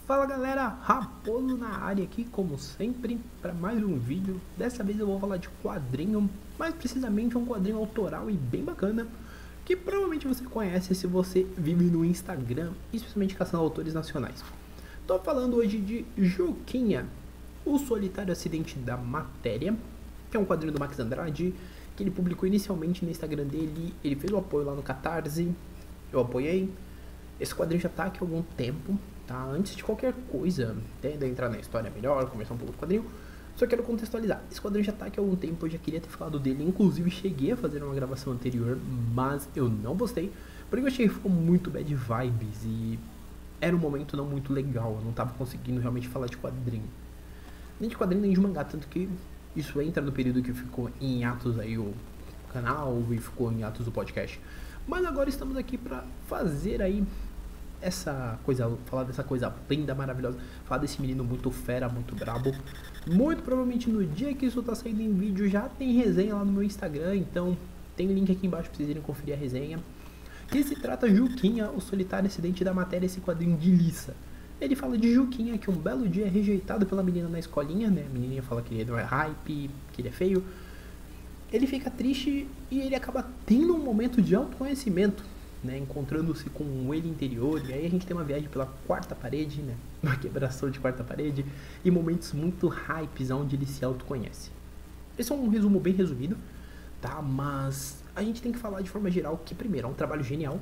Fala galera, Raposo na área aqui como sempre para mais um vídeo. Dessa vez eu vou falar de quadrinho, mais precisamente um quadrinho autoral e bem bacana, que provavelmente você conhece se você vive no Instagram, especialmente caçando autores nacionais. Tô falando hoje de Juquinha, o solitário acidente da matéria, que é um quadrinho do Max Andrade, que ele publicou inicialmente no Instagram dele. Ele fez o apoio lá no Catarse, eu apoiei. Esse quadrinho já tá aqui há algum tempo, tá? Antes de qualquer coisa, até de entrar na história melhor, conversar um pouco do quadrinho, só quero contextualizar. Esse quadrinho já tá aqui há algum tempo, eu já queria ter falado dele, inclusive cheguei a fazer uma gravação anterior, mas eu não postei, porque eu achei que ficou muito bad vibes e era um momento não muito legal, eu não tava conseguindo realmente falar de quadrinho. Nem de quadrinho, nem de mangá, tanto que isso entra no período que ficou em atos aí o canal e ficou em atos o podcast. Mas agora estamos aqui pra fazer aí essa coisa, falar dessa coisa linda, maravilhosa, falar desse menino muito fera, muito brabo. Muito provavelmente no dia que isso tá saindo em vídeo já tem resenha lá no meu Instagram, então tem o link aqui embaixo pra vocês irem conferir a resenha. Que se trata Juquinha, o solitário acidente da matéria, esse quadrinho de liça. Ele fala de Juquinha, que um belo dia é rejeitado pela menina na escolinha, né? A menininha fala que ele não é hype, que ele é feio. Ele fica triste e ele acaba tendo um momento de autoconhecimento, né, encontrando-se com ele interior, e aí a gente tem uma viagem pela quarta parede, né, uma quebração de quarta parede, e momentos muito hypes onde ele se autoconhece. Esse é um resumo bem resumido, tá, mas a gente tem que falar de forma geral que, primeiro, é um trabalho genial.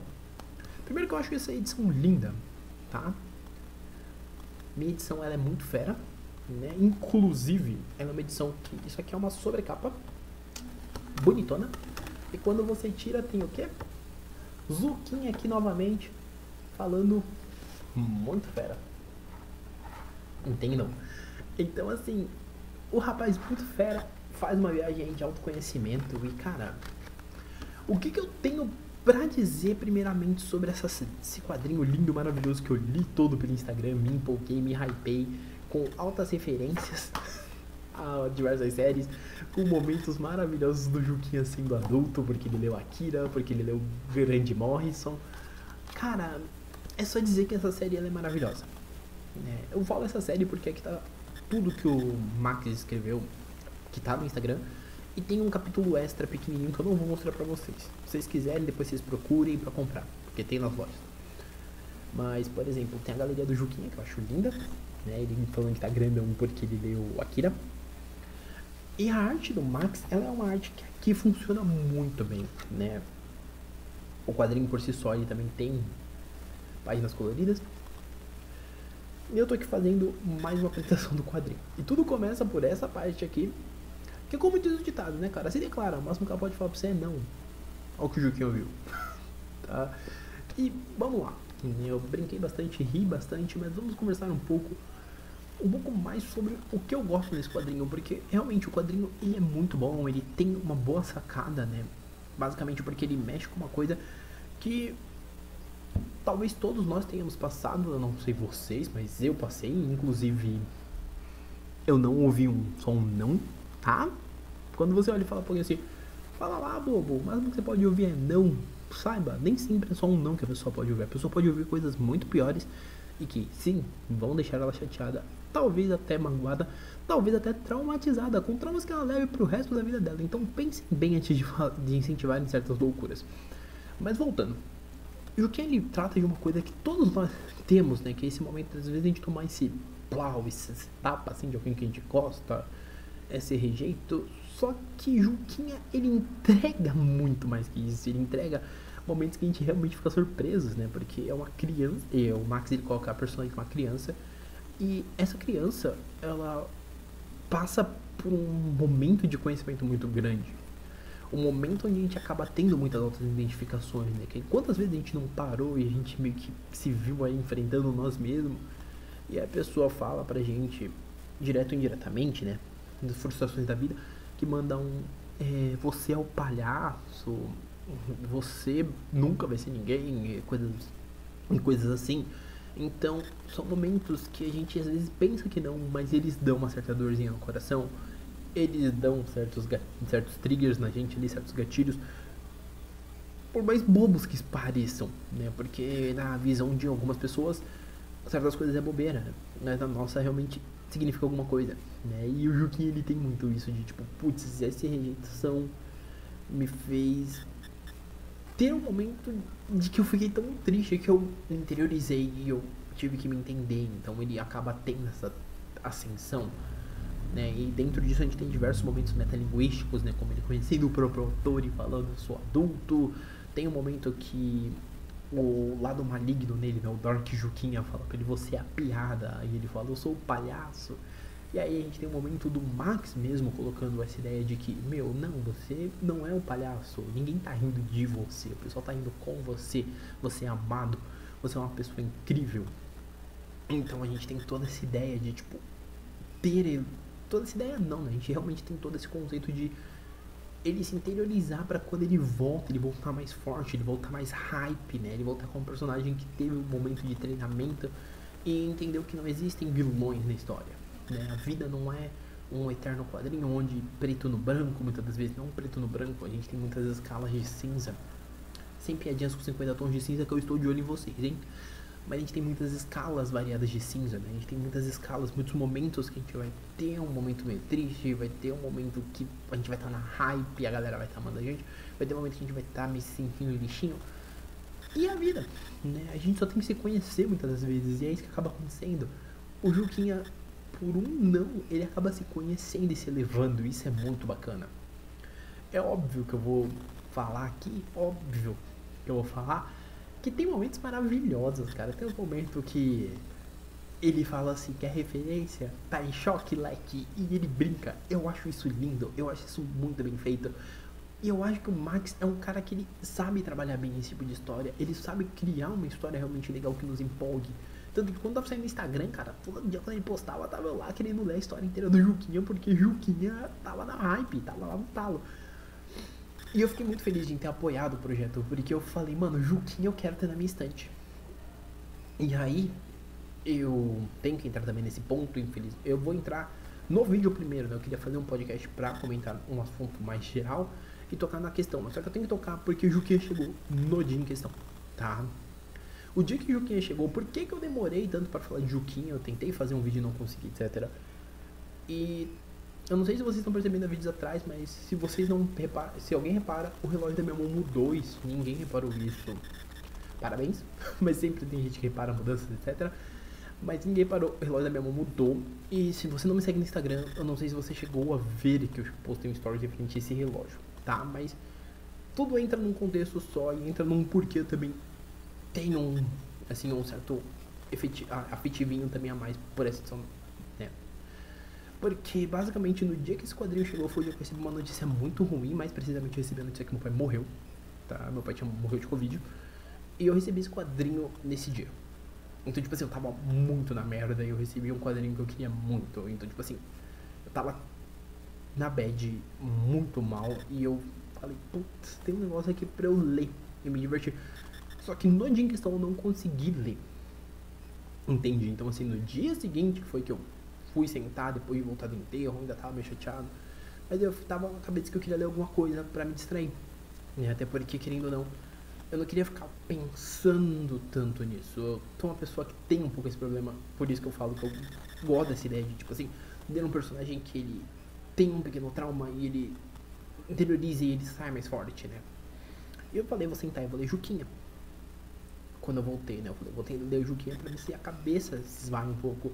Primeiro que eu acho essa edição linda, tá, minha edição ela é muito fera, né, inclusive ela é uma edição que, isso aqui é uma sobrecapa, bonitona, e quando você tira tem o quê? Zuquinha aqui novamente, falando muito fera. Entendam? Então assim, o rapaz muito fera faz uma viagem aí de autoconhecimento e cara, o que eu tenho pra dizer primeiramente sobre esse quadrinho lindo, maravilhoso que eu li todo pelo Instagram, me empolguei, me hypei, com altas referências a diversas séries, com momentos maravilhosos do Juquinha sendo adulto, porque ele leu Akira, porque ele leu Grant Morrison. Cara, é só dizer que essa série ela é maravilhosa. Eu falo essa série porque aqui tá tudo que o Max escreveu, que tá no Instagram, e tem um capítulo extra pequenininho que eu não vou mostrar pra vocês. Se vocês quiserem, depois vocês procurem pra comprar, porque tem nas lojas. Mas, por exemplo, tem a galeria do Juquinha, que eu acho linda, né? Ele falando que tá grandão porque ele leu Akira. E a arte do Max, ela é uma arte que aqui funciona muito bem, né? O quadrinho por si só, ele também tem páginas coloridas. E eu tô aqui fazendo mais uma apresentação do quadrinho. E tudo começa por essa parte aqui, que é como diz o ditado, né, cara? Se declara, o máximo que ela pode falar pra você é não. Olha o que o Juquinha ouviu. Tá? E vamos lá. Eu brinquei bastante, ri bastante, mas vamos conversar um pouco mais sobre o que eu gosto nesse quadrinho, porque realmente o quadrinho ele é muito bom, ele tem uma boa sacada, né? Basicamente porque ele mexe com uma coisa que talvez todos nós tenhamos passado, eu não sei vocês, mas eu passei, inclusive eu não ouvi um som não, tá? Quando você olha e fala pra alguém assim, fala lá bobo, mas o que você pode ouvir é não, saiba, nem sempre é só um não que a pessoa pode ouvir, a pessoa pode ouvir coisas muito piores e que sim, vão deixar ela chateada, talvez até magoada, talvez até traumatizada, com traumas que ela leve pro resto da vida dela. Então pensem bem antes de incentivar em certas loucuras. Mas voltando, o que ele trata de uma coisa que todos nós temos, né? Que é esse momento, às vezes a gente tomar esse plau, esse tapa assim de alguém que a gente gosta, esse rejeito. Só que Juquinha, ele entrega muito mais que isso, ele entrega momentos que a gente realmente fica surpresos, né? Porque é uma criança, e o Max ele coloca a personagem de uma criança, e essa criança, ela passa por um momento de conhecimento muito grande. Um momento onde a gente acaba tendo muitas outras identificações, né? Que quantas vezes a gente não parou e a gente meio que se viu aí enfrentando nós mesmos, e a pessoa fala pra gente, direto ou indiretamente, né? Das frustrações da vida, que manda você é o palhaço, você nunca vai ser ninguém, coisas assim. Então, são momentos que a gente às vezes pensa que não, mas eles dão uma certa dorzinha no coração, eles dão certos triggers na gente ali, certos gatilhos, por mais bobos que pareçam, né? Porque na visão de algumas pessoas, certas coisas é bobeira, né? Mas a nossa realmente significa alguma coisa, né? E o Juquinha, ele tem muito isso de tipo, putz, essa rejeição me fez ter um momento de que eu fiquei tão triste que eu interiorizei e eu tive que me entender. Então ele acaba tendo essa ascensão, né? E dentro disso a gente tem diversos momentos metalinguísticos, né? Como ele conhecendo o próprio autor e falando, eu sou adulto. Tem um momento que o lado maligno nele, né? O Dark Juquinha fala pra ele, você é a piada. E ele fala, eu sou o palhaço. E aí a gente tem um momento do Max mesmo colocando essa ideia de que, meu, não, você não é um palhaço, ninguém tá rindo de você, o pessoal tá rindo com você, você é amado, você é uma pessoa incrível. Então a gente tem toda essa ideia de, tipo, ter. Toda essa ideia não, né? A gente realmente tem todo esse conceito de ele se interiorizar pra quando ele volta, ele voltar mais forte, ele voltar mais hype, né? Ele voltar com um personagem que teve um momento de treinamento e entendeu que não existem vilões na história, né? A vida não é um eterno quadrinho onde preto no branco, muitas das vezes não preto no branco, a gente tem muitas escalas de cinza. Sem piadinhas com 50 tons de cinza que eu estou de olho em vocês, hein? Mas a gente tem muitas escalas variadas de cinza, né? A gente tem muitas escalas, muitos momentos que a gente vai ter um momento meio triste, vai ter um momento que a gente vai estar na hype, a galera vai estar amando a gente, vai ter um momento que a gente vai estar me sentindo lixinho. E a vida, né? A gente só tem que se conhecer muitas das vezes, e é isso que acaba acontecendo. O Juquinha, por um não, ele acaba se conhecendo e se elevando, isso é muito bacana. É óbvio que eu vou falar aqui, óbvio que eu vou falar que tem momentos maravilhosos, cara. Tem um momento que ele fala assim que a referência tá em choque, like, e ele brinca. Eu acho isso lindo, eu acho isso muito bem feito. E eu acho que o Max é um cara que ele sabe trabalhar bem esse tipo de história. Ele sabe criar uma história realmente legal que nos empolgue. Tanto que quando tava saindo no Instagram, cara, todo dia quando ele postava, tava lá querendo ler a história inteira do Juquinha, porque Juquinha tava na hype, tava lá no talo. E eu fiquei muito feliz de ter apoiado o projeto, porque eu falei, mano, Juquinha eu quero ter na minha estante. E aí, eu tenho que entrar também nesse ponto, infeliz. Eu vou entrar no vídeo primeiro, né? Eu queria fazer um podcast pra comentar um assunto mais geral e tocar na questão. Mas só que eu tenho que tocar porque o Juquinha chegou no dia em questão, tá? O dia que o Juquinha chegou, por que eu demorei tanto pra falar de Juquinha? Eu tentei fazer um vídeo e não consegui, etc. E eu não sei se vocês estão percebendo vídeos atrás, mas se vocês não reparam, se alguém repara, o relógio da minha mão mudou isso. Ninguém reparou isso. Parabéns, mas sempre tem gente que repara mudanças, etc. Mas ninguém parou, o relógio da minha mão mudou. E se você não me segue no Instagram, eu não sei se você chegou a ver que eu postei um story referente a esse relógio, tá? Mas tudo entra num contexto só e entra num porquê eu também tenho um, assim, um certo afetivinho também a mais por essa edição, né? Porque basicamente no dia que esse quadrinho chegou foi o dia que eu recebi uma notícia muito ruim, mais precisamente eu recebi a notícia que meu pai morreu, tá? Meu pai morreu de Covid. E eu recebi esse quadrinho nesse dia. Então, tipo assim, eu tava muito na merda e eu recebi um quadrinho que eu queria muito. Então, tipo assim, eu tava na bad muito mal e eu falei, putz, tem um negócio aqui pra eu ler e me divertir. Só que no dia em questão eu não consegui ler. Entendi. Então, assim, no dia seguinte, que foi que eu fui sentar depois de voltar do enterro, ainda tava meio chateado. Mas eu tava na cabeça que eu queria ler alguma coisa pra me distrair. E até porque, querendo ou não, eu não queria ficar pensando tanto nisso. Eu sou uma pessoa que tem um pouco esse problema, por isso que eu falo que eu gosto dessa ideia de, tipo assim, ler um personagem que ele tem um pequeno trauma e ele interioriza e ele sai mais forte, né? E eu falei, vou sentar e vou ler Juquinha. Quando eu voltei, né? Eu falei, vou ler Juquinha pra ver se a cabeça se esvai um pouco.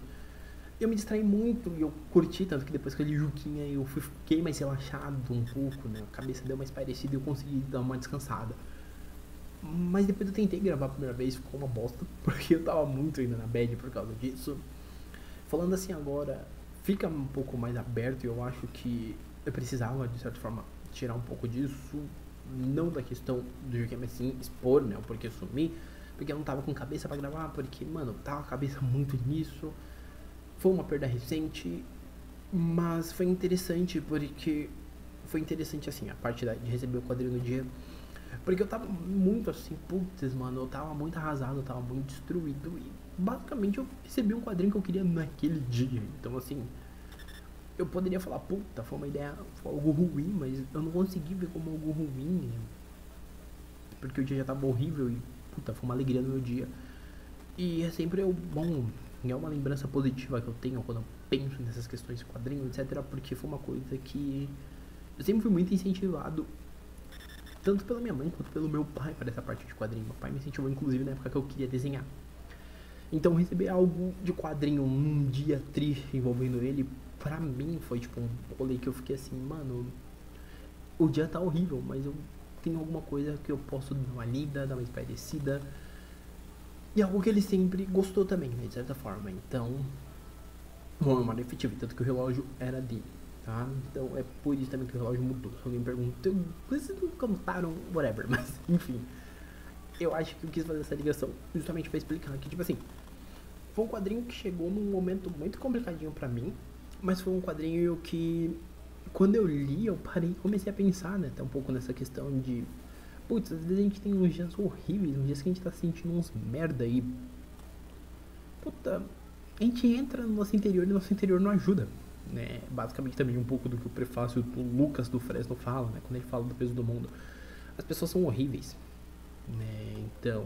Eu me distraí muito e eu curti, tanto que depois que eu li Juquinha eu fiquei mais relaxado um pouco, né? A cabeça deu mais parecida e eu consegui dar uma descansada. Mas depois eu tentei gravar a primeira vez, ficou uma bosta, porque eu tava muito ainda na bad por causa disso. Falando assim agora, fica um pouco mais aberto e eu acho que eu precisava, de certa forma, tirar um pouco disso. Não da questão do Juquinha, mas sim expor, né? Porque eu sumi, porque eu não tava com cabeça pra gravar, porque, mano, tava com a cabeça muito nisso. Foi uma perda recente, mas foi interessante porque... Foi interessante, assim, a parte de receber o quadrinho no dia. Porque eu tava muito assim, putz, mano, eu tava muito arrasado, eu tava muito destruído. E basicamente eu recebi um quadrinho que eu queria naquele dia. Então, assim, eu poderia falar, puta, foi uma ideia, foi algo ruim, mas eu não consegui ver como algo ruim. Porque o dia já tava horrível e, puta, foi uma alegria no meu dia. E é sempre bom, é uma lembrança positiva que eu tenho quando eu penso nessas questões de quadrinho, etc. Porque foi uma coisa que eu sempre fui muito incentivado, tanto pela minha mãe quanto pelo meu pai, para essa parte de quadrinho. Meu pai me incentivou, inclusive, na época que eu queria desenhar. Então, receber algo de quadrinho num dia triste envolvendo ele, pra mim, foi tipo um rolê que eu fiquei assim, mano, o dia tá horrível, mas eu tenho alguma coisa que eu posso dar uma lida, dar uma espairecida. E algo que ele sempre gostou também, né, de certa forma. Então, bom, é uma efetiva, tanto que o relógio era dele, tá? Então é por isso também que o relógio mudou. Se alguém me pergunta, vocês não cantaram, whatever, mas enfim. Eu acho que eu quis fazer essa ligação justamente pra explicar que, tipo assim, foi um quadrinho que chegou num momento muito complicadinho pra mim, mas foi um quadrinho que, quando eu li, eu parei e comecei a pensar, né, até um pouco nessa questão de, putz, às vezes a gente tem uns dias horríveis, uns dias que a gente tá sentindo uns merda e, puta, a gente entra no nosso interior e nosso interior não ajuda, né, basicamente também um pouco do que o prefácio do Lucas do Fresno fala, né, quando ele fala do peso do mundo. As pessoas são horríveis, né, então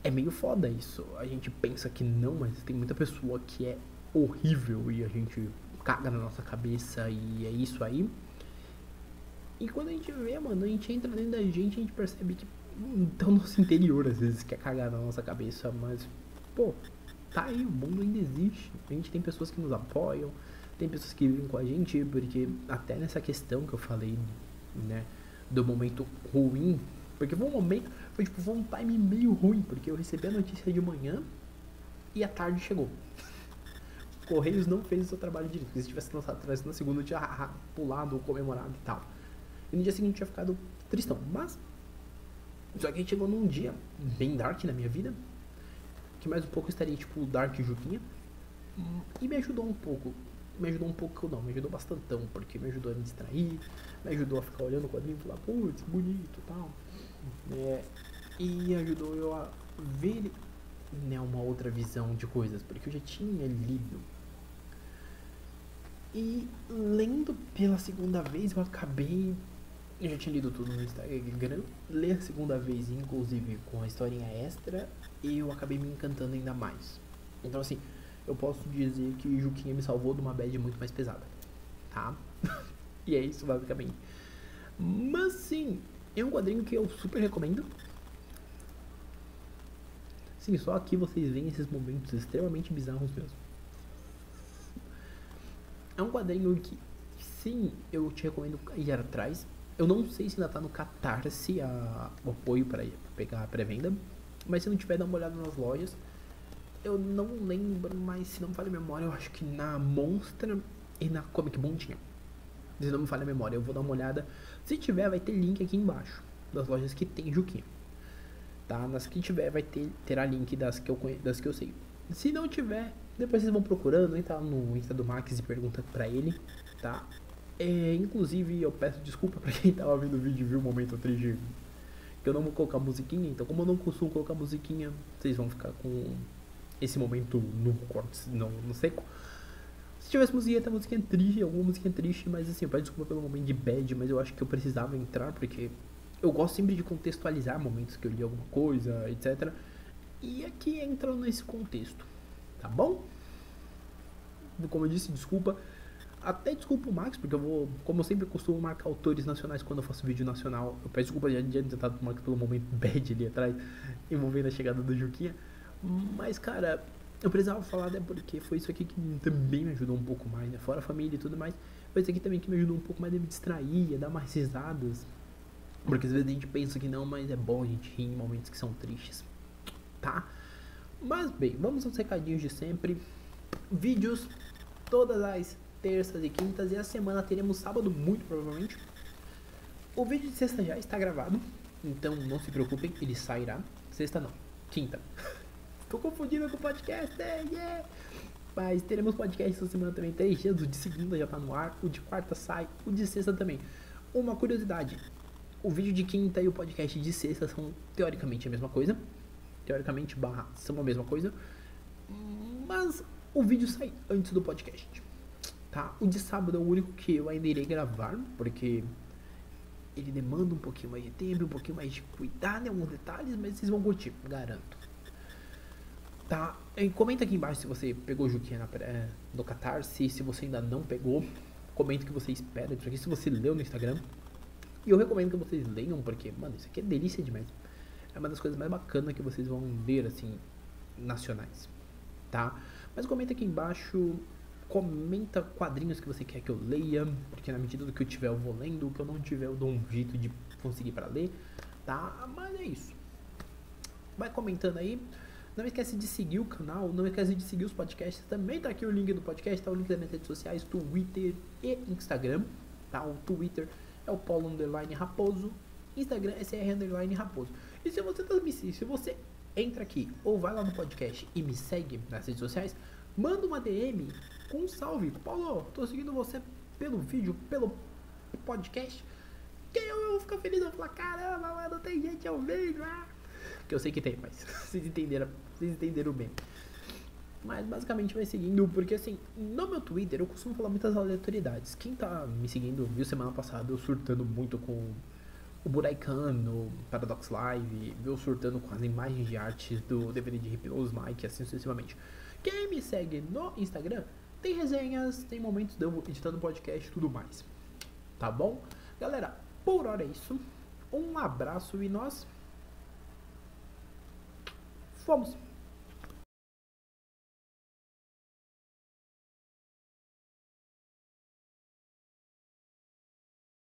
é meio foda isso. A gente pensa que não, mas tem muita pessoa que é horrível e a gente caga na nossa cabeça e é isso aí. E quando a gente vê, mano, a gente entra dentro da gente, a gente percebe que até o nosso interior às vezes quer cagar na nossa cabeça, mas, pô, tá aí, o mundo ainda existe. A gente tem pessoas que nos apoiam, tem pessoas que vivem com a gente, porque até nessa questão que eu falei, né, do momento ruim, porque foi um momento, foi um time meio ruim, porque eu recebi a notícia de manhã e a tarde chegou. Correios não fez o seu trabalho direito, porque se tivesse lançado atrás na segunda eu tinha pulado, comemorado e tal. E no dia seguinte eu tinha ficado tristão, mas só que chegou num dia bem dark na minha vida, que mais um pouco eu estaria tipo Dark Juquinha, e me ajudou um pouco. Me ajudou um pouco não, me ajudou bastantão, porque me ajudou a me distrair, me ajudou a ficar olhando o quadrinho e falar, putz, bonito e tal. E ajudou eu a ver, né, uma outra visão de coisas, porque eu já tinha lido. E lendo pela segunda vez eu acabei. Eu já tinha lido tudo no Instagram, ler a segunda vez, inclusive com a historinha extra, e eu acabei me encantando ainda mais. Então assim, eu posso dizer que Juquinha me salvou de uma bad muito mais pesada, tá? E é isso basicamente. Mas sim, é um quadrinho que eu super recomendo. Sim, só aqui vocês veem esses momentos extremamente bizarros mesmo. É um quadrinho que, sim, eu te recomendo ir atrás. Eu não sei se ainda tá no Catarse o apoio para pegar a pré-venda, mas se não tiver, dá uma olhada nas lojas. Eu não lembro, mas se não me falha a memória, eu acho que na Monstra e na Comic Bon tinha. Se não me falha a memória, eu vou dar uma olhada. Se tiver, vai ter link aqui embaixo das lojas que tem Juquinha. Tá? Nas que tiver, terá link das que eu sei. Se não tiver, depois vocês vão procurando, entra no Insta do Max e pergunta pra ele, tá? Inclusive, eu peço desculpa pra quem tava vendo o vídeo e viu o momento triste, que eu não vou colocar musiquinha, então como eu não costumo colocar musiquinha, vocês vão ficar com esse momento no corte, no seco. Se tivesse musiquinha, até musiquinha triste, alguma musiquinha triste, mas assim, eu peço desculpa pelo momento de bad, mas eu acho que eu precisava entrar, porque eu gosto sempre de contextualizar momentos que eu li alguma coisa, etc. E aqui entra nesse contexto, tá bom? Como eu disse, desculpa. Até desculpa o Max, porque eu vou, como eu sempre costumo marcar autores nacionais quando eu faço vídeo nacional. Eu peço desculpa de adiantado do Max pelo momento bad ali atrás, envolvendo a chegada do Juquinha. Mas, cara, eu precisava falar, né, porque foi isso aqui que também me ajudou um pouco mais, né? Fora a família e tudo mais. Foi isso aqui também que me ajudou um pouco mais a me distrair, a dar mais risadas. Porque às vezes a gente pensa que não, mas é bom a gente rir em momentos que são tristes, tá? Mas bem, vamos aos recadinhos de sempre. Vídeos todas as terças e quintas, e a semana teremos sábado, muito provavelmente. O vídeo de sexta já está gravado, então não se preocupem, ele sairá. Sexta não, quinta. Tô confundindo com o podcast, yeah! Mas teremos podcast essa semana também, 3 dias. O de segunda já tá no ar, o de quarta sai, o de sexta também. Uma curiosidade: o vídeo de quinta e o podcast de sexta são teoricamente a mesma coisa. Teoricamente, são a mesma coisa. Mas o vídeo sai antes do podcast, tá? O de sábado é o único que eu ainda irei gravar, porque ele demanda um pouquinho mais de tempo, um pouquinho mais de cuidado em alguns detalhes, mas vocês vão curtir, garanto. Tá? E comenta aqui embaixo se você pegou o Juquinha no Catarse. Se você ainda não pegou, comenta o que você espera disso aqui. Se você leu no Instagram. E eu recomendo que vocês leiam, porque, mano, isso aqui é delícia demais. É uma das coisas mais bacanas que vocês vão ver, assim, nacionais. Tá? Mas comenta aqui embaixo. Comenta quadrinhos que você quer que eu leia, porque na medida do que eu tiver eu vou lendo, o que eu não tiver eu dou um jeito de conseguir pra ler, tá? Mas é isso. Vai comentando aí. Não esquece de seguir o canal, não esquece de seguir os podcasts. Também tá aqui o link do podcast, tá o link das minhas redes sociais, Twitter e Instagram, tá? O Twitter é o Polo_Raposo, Instagram é CR_Raposo. E se você se você entra aqui ou vai lá no podcast e me segue nas redes sociais, manda uma DM com um salve. Paulo, tô seguindo você pelo vídeo, pelo podcast. Que eu vou ficar feliz, eu vou falar, caramba, mano, tem gente ao meio, que eu sei que tem, mas vocês entenderam bem. Mas basicamente vai seguindo, porque assim, no meu Twitter eu costumo falar muitas aleatoriedades. Quem tá me seguindo viu semana passada eu surtando muito com o Buraikan no Paradox Live, viu surtando com as imagens de arte do DVD de Hypnose Mike, assim sucessivamente. Quem me segue no Instagram tem resenhas, tem momentos de eu editando podcast e tudo mais. Tá bom? Galera, por hora é isso. Um abraço e nós fomos!